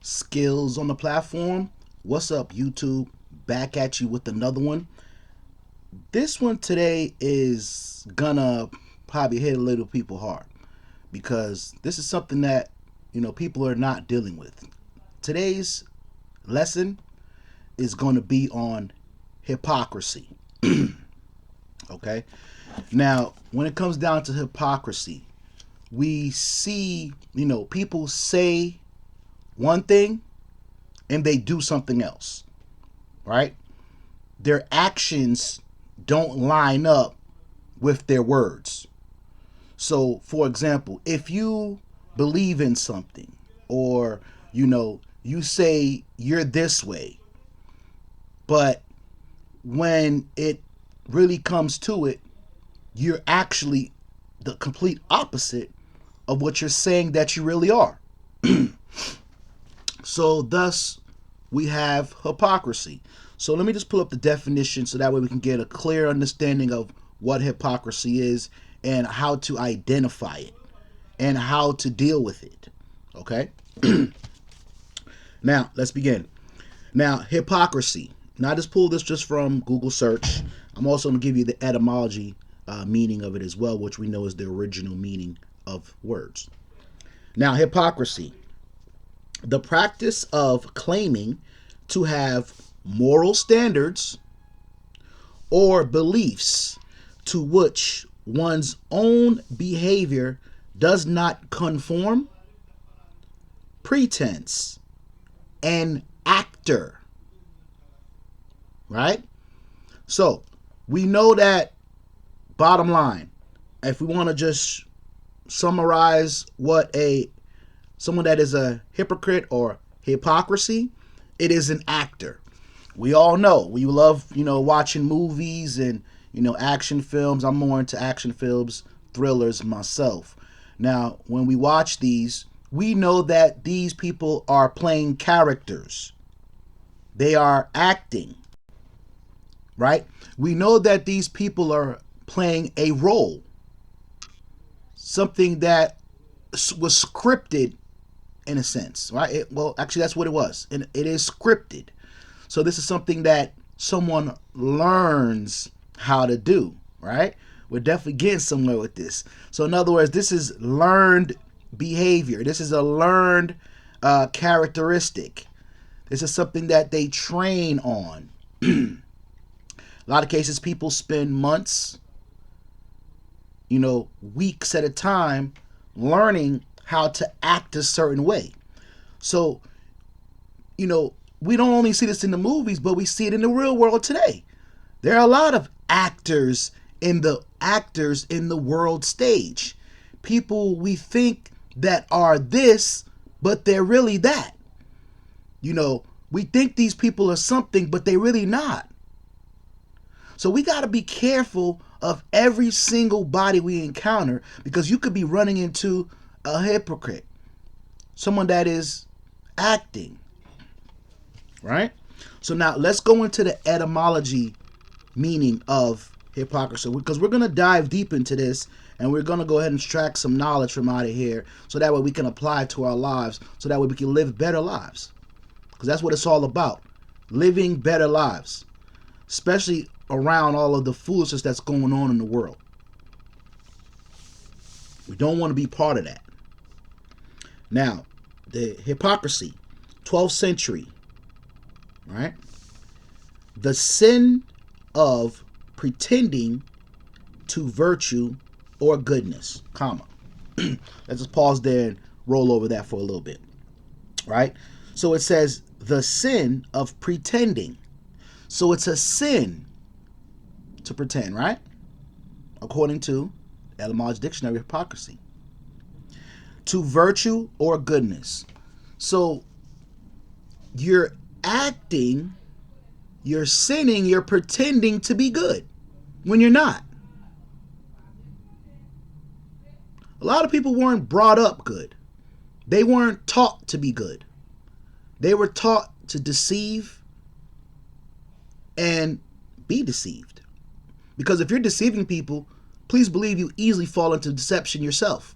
skills on the platform. What's up, YouTube? Back at you with another one. This one today is gonna probably hit a little people hard because this is something that people are not dealing with. Today's lesson is going to be on hypocrisy. Okay? Now, when it comes down to hypocrisy, we see, people say one thing and they do something else, right? Their actions don't line up with their words. So, for example, if you believe in something or, you say you're this way, but when it really comes to it, you're actually the complete opposite of what you're saying that you really are. So thus we have hypocrisy. So let me just pull up the definition so that way we can get a clear understanding of what hypocrisy is and how to identify it and how to deal with it. Okay? Now, let's begin. Now, hypocrisy. Now, I just pulled this just from Google search. I'm also going to give you the etymology meaning of it as well, which we know is the original meaning of words. Now, hypocrisy. The practice of claiming to have moral standards or beliefs to which one's own behavior does not conform, pretense, and actor. Right? So, we know that, bottom line, if we want to just summarize what someone that is a hypocrite or hypocrisy, it is an actor. We all know. We love, watching movies and, action films. I'm more into action films, thrillers myself. Now, when we watch these, we know that these people are playing characters. They are acting, right? We know that these people are playing a role, something that was scripted in a sense, right? Actually, that's what it was. And it is scripted. So this is something that someone learns how to do, right? We're definitely getting somewhere with this. So in other words, this is learned behavior. This is a learned characteristic. This is something that they train on. A lot of cases, people spend months, weeks at a time learning how to act a certain way. So, we don't only see this in the movies, but we see it in the real world today. There are a lot of actors in the world stage. People we think that are this, but they're really that. We think these people are something, but they're really not. So we got to be careful of every single body we encounter, because you could be running into a hypocrite, someone that is acting, right? So now let's go into the etymology meaning of hypocrisy, because we're going to dive deep into this, and we're going to go ahead and extract some knowledge from out of here so that way we can apply it to our lives, so that way we can live better lives, because that's what it's all about, living better lives, especially around all of the foolishness that's going on in the world. We don't want to be part of that. Now, the hypocrisy, 12th century, right? The sin of pretending to virtue or goodness, comma. Let's just pause there and roll over that for a little bit, right? So it says the sin of pretending. So it's a sin to pretend, right? According to Etymology Dictionary, hypocrisy. To virtue or goodness. So you're acting, you're sinning, you're pretending to be good when you're not. A lot of people weren't brought up good. They weren't taught to be good. They were taught to deceive and be deceived. Because if you're deceiving people, please believe you easily fall into deception yourself.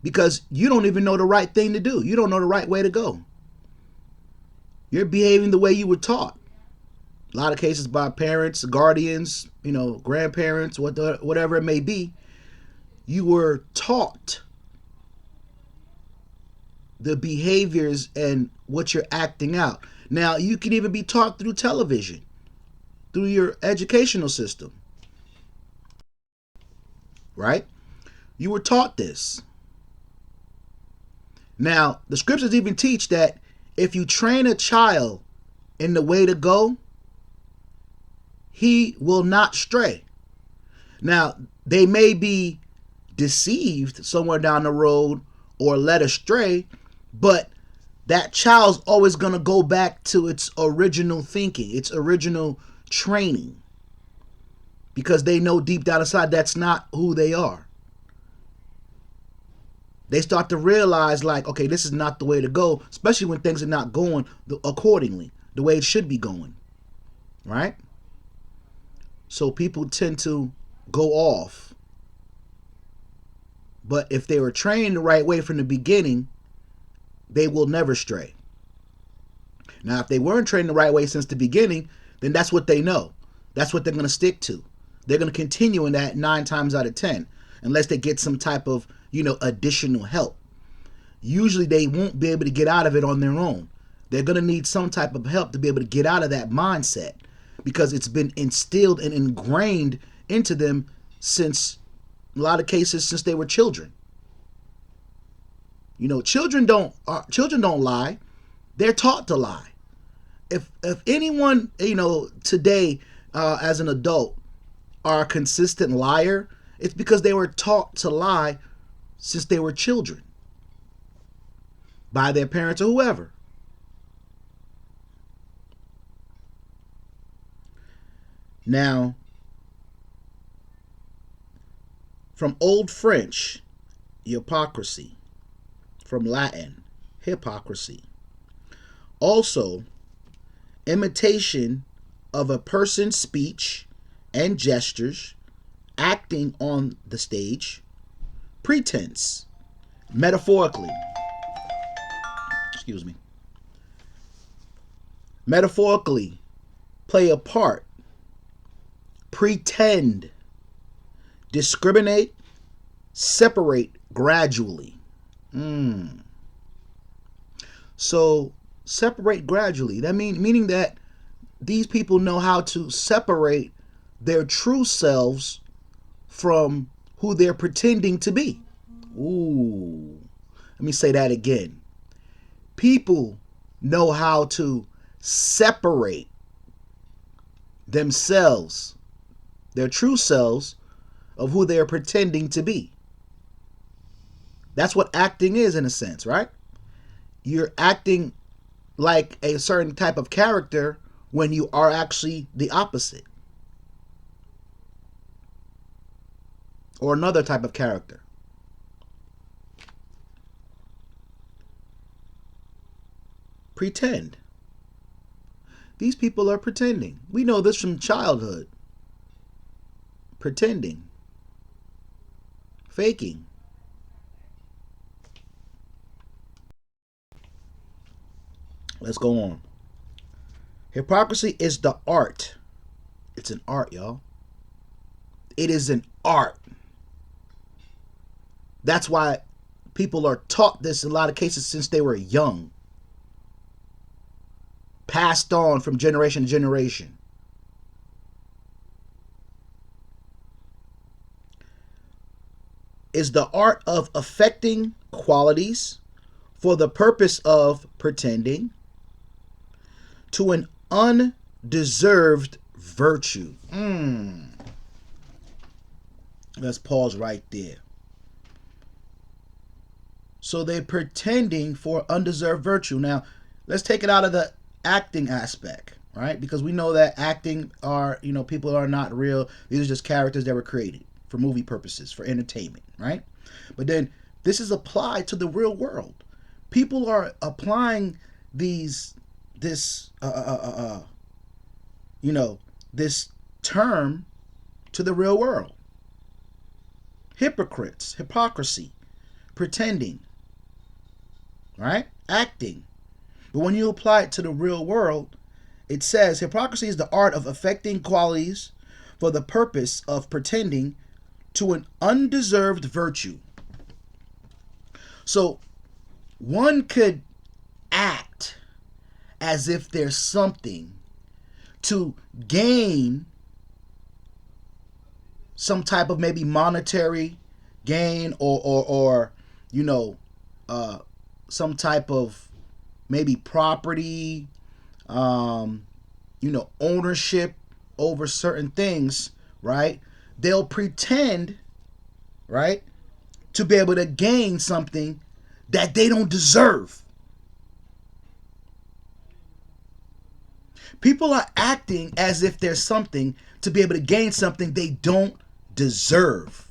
Because you don't even know the right thing to do. You don't know the right way to go. You're behaving the way you were taught. A lot of cases by parents, guardians, grandparents, whatever it may be. You were taught the behaviors and what you're acting out. Now, you can even be taught through television, through your educational system, right? You were taught this. Now, the scriptures even teach that if you train a child in the way to go, he will not stray. Now, they may be deceived somewhere down the road or led astray, but that child's always going to go back to its original thinking, its original training, because they know deep down inside that's not who they are. They start to realize, like, okay, this is not the way to go, especially when things are not going accordingly, the way it should be going, right? So people tend to go off. But if they were trained the right way from the beginning, they will never stray. Now, if they weren't trained the right way since the beginning, then that's what they know. That's what they're going to stick to. They're going to continue in that 9 times out of 10, unless they get some type of, additional help. Usually they won't be able to get out of it on their own. They're going to need some type of help to be able to get out of that mindset, because it's been instilled and ingrained into them since, a lot of cases, since they were children. Children don't lie. They're taught to lie. If anyone, today, as an adult, are a consistent liar, it's because they were taught to lie since they were children by their parents or whoever. Now, from Old French, hypocrisy. From Latin, hypocrisy. Also, imitation of a person's speech and gestures, acting on the stage, pretense, metaphorically. Excuse me. Metaphorically, play a part, pretend, discriminate, separate gradually. So, separate gradually. That meaning that these people know how to separate their true selves from who they're pretending to be. Ooh. Let me say that again. People know how to separate themselves, their true selves, of who they're pretending to be. That's what acting is, in a sense, right? You're acting like a certain type of character when you are actually the opposite, or another type of character. Pretend. These people are pretending. We know this from childhood. Pretending. Faking. Let's go on. Hypocrisy is the art. It's an art, y'all. It is an art. That's why people are taught this in a lot of cases since they were young. Passed on from generation to generation. Is the art of affecting qualities for the purpose of pretending to an undeserved virtue. Let's pause right there. So they're pretending for undeserved virtue. Now, let's take it out of the acting aspect, right? Because we know that acting are, people are not real. These are just characters that were created for movie purposes, for entertainment, right? But then this is applied to the real world. People are applying this term to the real world. Hypocrites, hypocrisy, pretending, right? Acting. But when you apply it to the real world, it says hypocrisy is the art of affecting qualities for the purpose of pretending to an undeserved virtue. So one could act as if there's something to gain some type of maybe monetary gain, or you know, some type of maybe property, ownership over certain things, right? They'll pretend, right, to be able to gain something that they don't deserve. People are acting as if there's something to be able to gain something they don't deserve.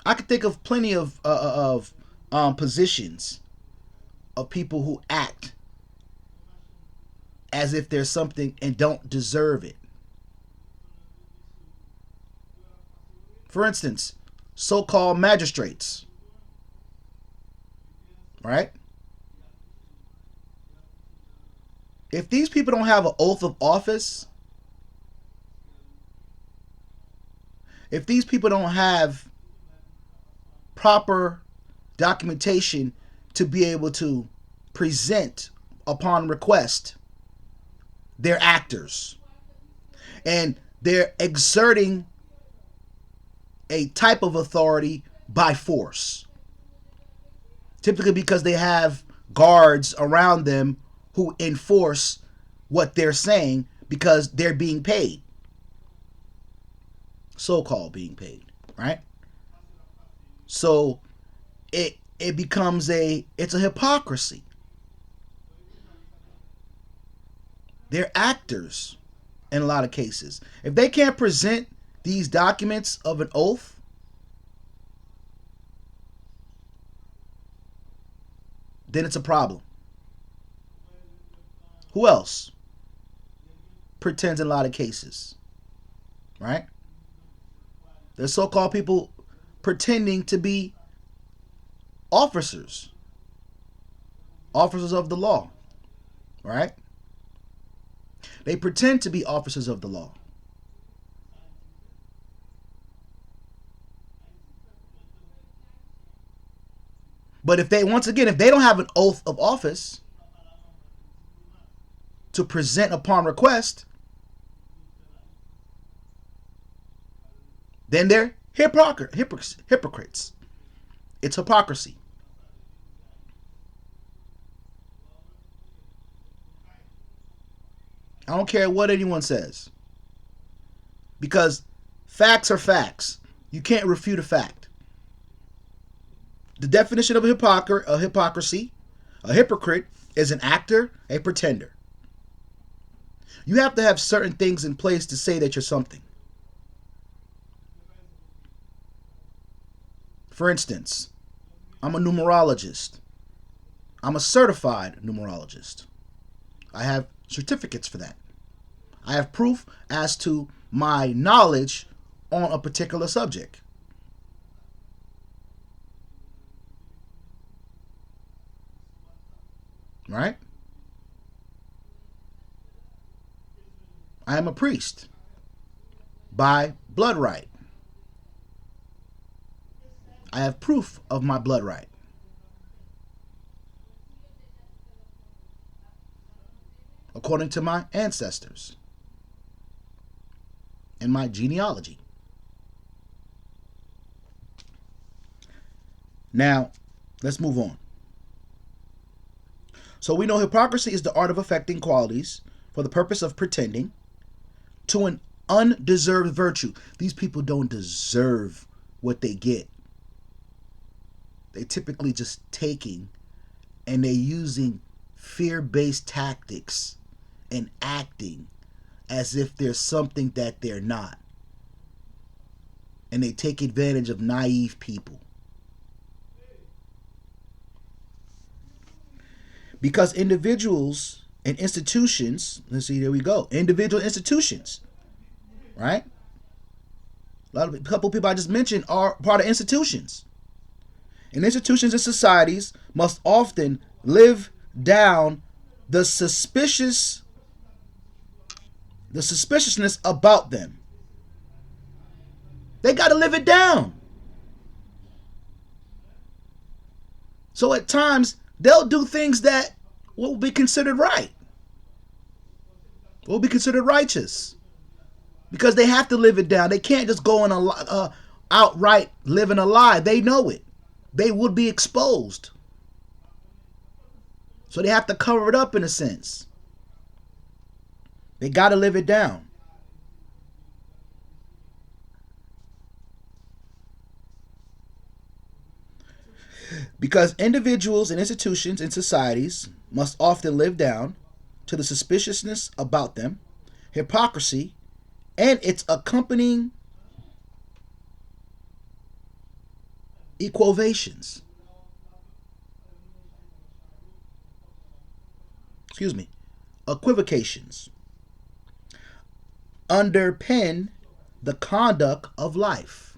I could think of plenty of positions of people who act as if there's something and don't deserve it. For instance, so-called magistrates, right? If these people don't have an oath of office, if these people don't have proper documentation to be able to present upon request, they're actors. And they're exerting a type of authority by force. Typically because they have guards around them who enforce what they're saying because they're being paid. So-called being paid, right? So it becomes it's a hypocrisy. They're actors in a lot of cases. If they can't present these documents of an oath, then it's a problem. Who else pretends in a lot of cases, right? There's so-called people pretending to be officers of the law, right? They pretend to be officers of the law. But if they don't have an oath of office to present upon request, then they're hypocrites. It's hypocrisy. I don't care what anyone says. Because facts are facts. You can't refute a fact. The definition of a hypocrisy, a hypocrite, is an actor, a pretender. You have to have certain things in place to say that you're something. For instance, I'm a numerologist. I'm a certified numerologist. I have certificates for that. I have proof as to my knowledge on a particular subject. Right? I am a priest by blood right. I have proof of my blood right. According to my ancestors and my genealogy. Now, let's move on. So we know hypocrisy is the art of affecting qualities for the purpose of pretending to an undeserved virtue. These people don't deserve what they get. They're typically just taking, and they're using fear-based tactics and acting as if there's something that they're not. And they take advantage of naive people. Because individuals and institutions, let's see, there we go. Individual institutions, right? A couple of people I just mentioned are part of institutions. And institutions and societies must often live down the suspiciousness about them. They got to live it down. So at times they'll do things that will be considered right, will be considered righteous, because they have to live it down. They can't just go and outright living a lie. They know it. They would be exposed. So they have to cover it up in a sense. They got to live it down. Because individuals and institutions and societies must often live down to the suspiciousness about them, hypocrisy, and its accompanying equivocations. Excuse me. Equivocations underpin the conduct of life.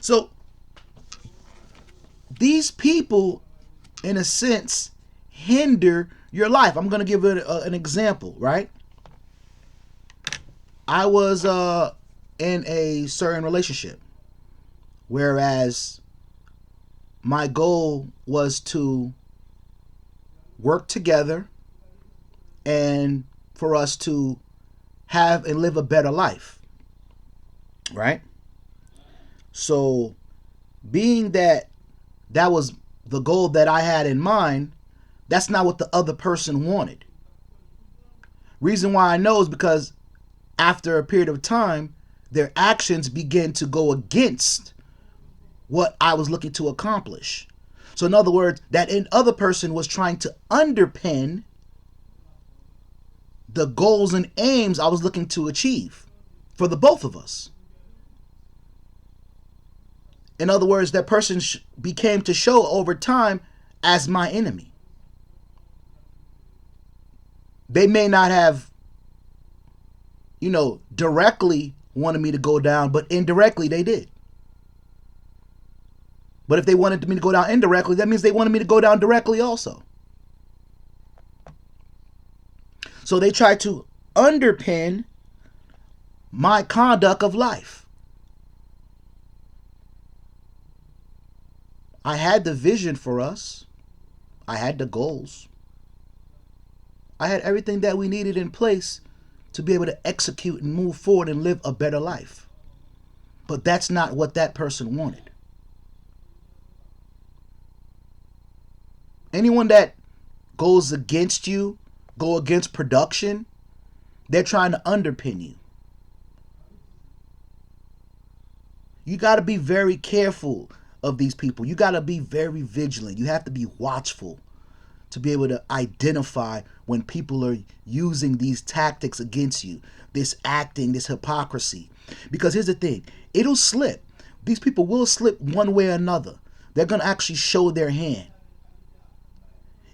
So these people, in a sense, hinder your life. I'm going to give it an example, right? I was in a certain relationship, whereas my goal was to work together and for us to have and live a better life, right? So being that that was the goal that I had in mind, that's not what the other person wanted. Reason why I know is because after a period of time, their actions begin to go against what I was looking to accomplish. So in other words, that other person was trying to underpin the goals and aims I was looking to achieve for the both of us. In other words, that person became to show over time as my enemy. They may not have, directly wanted me to go down, but indirectly they did. But if they wanted me to go down indirectly, that means they wanted me to go down directly also. So they tried to underpin my conduct of life. I had the vision for us. I had the goals. I had everything that we needed in place to be able to execute and move forward and live a better life. But that's not what that person wanted. Anyone that goes against you, go against production, they're trying to underpin you. You got to be very careful of these people. You got to be very vigilant. You have to be watchful to be able to identify when people are using these tactics against you, this acting, this hypocrisy. Because here's the thing, it'll slip. These people will slip one way or another. They're going to actually show their hand.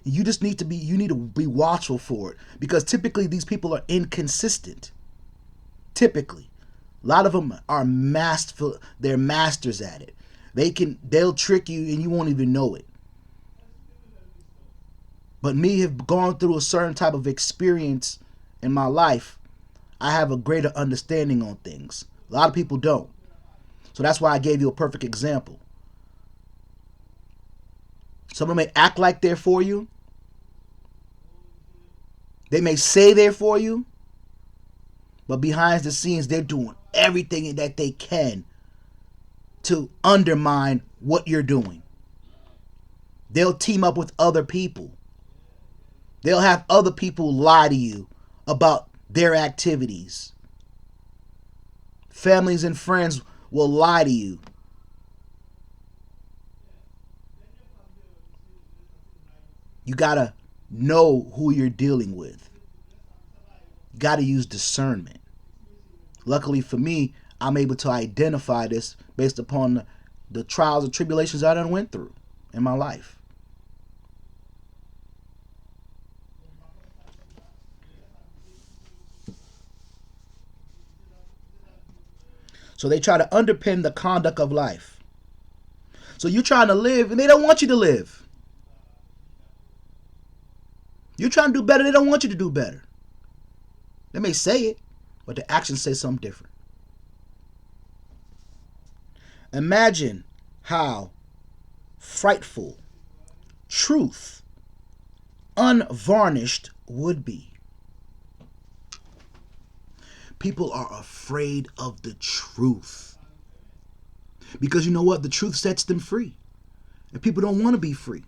You just need to be watchful for it, because typically these people are inconsistent. Typically, a lot of them are they're masters at it. They'll trick you and you won't even know it. But me have gone through a certain type of experience in my life, I have a greater understanding on things. A lot of people don't. So that's why I gave you a perfect example. Someone may act like they're for you. They may say they're for you. But behind the scenes, they're doing everything that they can to undermine what you're doing. They'll team up with other people. They'll have other people lie to you about their activities. Families and friends will lie to you. You gotta know who you're dealing with. You gotta use discernment. Luckily for me, I'm able to identify this based upon the trials and tribulations I done went through in my life. So they try to underpin the conduct of life. So you're trying to live and they don't want you to live. You're trying to do better, they don't want you to do better. They may say it, but the actions say something different. Imagine how frightful truth, unvarnished, would be. People are afraid of the truth. Because you know what? The truth sets them free. And people don't want to be free.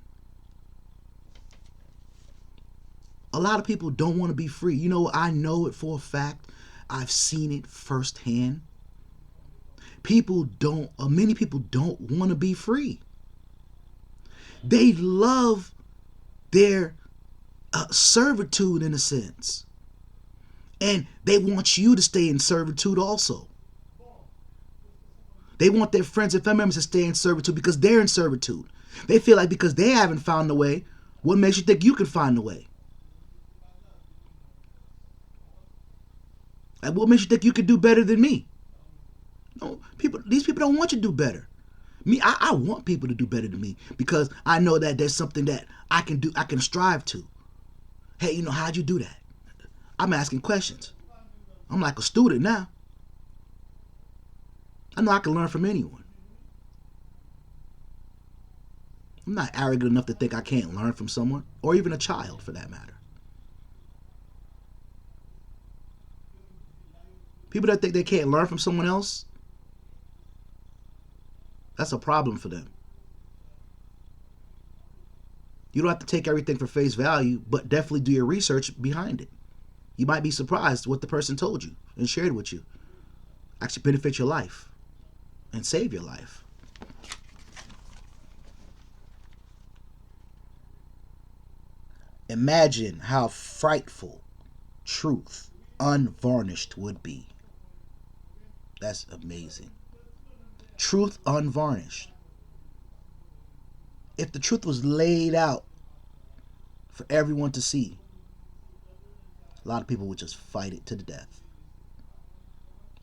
A lot of people don't want to be free. You know, I know it for a fact. I've seen it firsthand. Many people don't want to be free. They love their servitude in a sense. And they want you to stay in servitude also. They want their friends and family members to stay in servitude because they're in servitude. They feel like because they haven't found the way, what makes you think you can find the way? Like, what makes you think you can do better than me? No, these people don't want you to do better. I want people to do better than me because I know that there's something that I can do, I can strive to. Hey, how'd you do that? I'm asking questions. I'm like a student now. I know I can learn from anyone. I'm not arrogant enough to think I can't learn from someone, or even a child for that matter. People that think they can't learn from someone else, that's a problem for them. You don't have to take everything for face value, but definitely do your research behind it. You might be surprised what the person told you and shared with you actually benefit your life and save your life. Imagine how frightful truth, unvarnished, would be. That's amazing. Truth unvarnished. If the truth was laid out for everyone to see, a lot of people would just fight it to the death.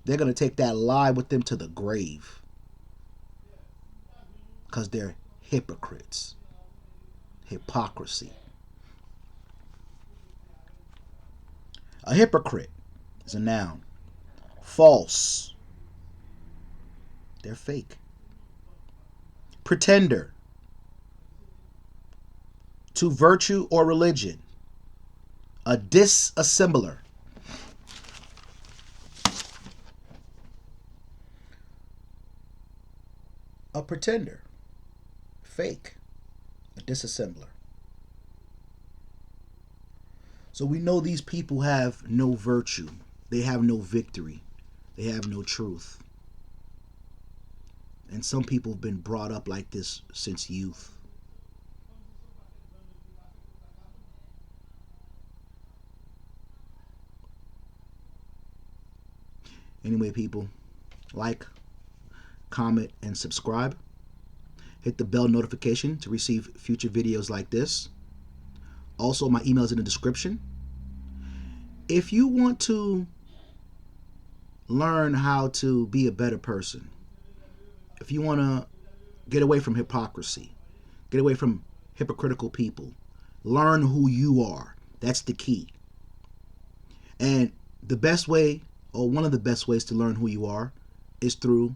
They're going to take that lie with them to the grave because they're hypocrites. Hypocrisy. A hypocrite is a noun. False. They're fake. Pretender. To virtue or religion. A disassembler. A pretender. Fake. A disassembler. So we know these people have no virtue. They have no victory. They have no truth. And some people have been brought up like this since youth. Anyway, people, like, comment, and subscribe. Hit the bell notification to receive future videos like this. Also, my email is in the description. If you want to learn how to be a better person, if you want to get away from hypocrisy, get away from hypocritical people, learn who you are. That's the key. And the best way, or one of the best ways to learn who you are, is through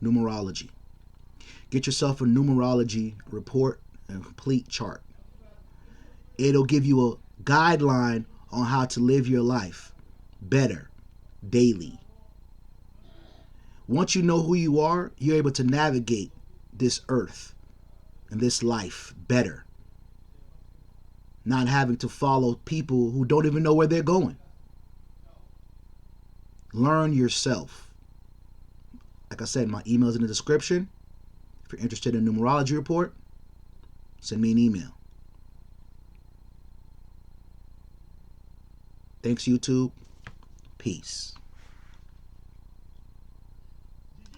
numerology. Get yourself a numerology report and a complete chart. It'll give you a guideline on how to live your life better daily. Once you know who you are, you're able to navigate this earth and this life better. Not having to follow people who don't even know where they're going. Learn yourself. Like I said, my email is in the description. If you're interested in a numerology report, send me an email. Thanks, YouTube. Peace.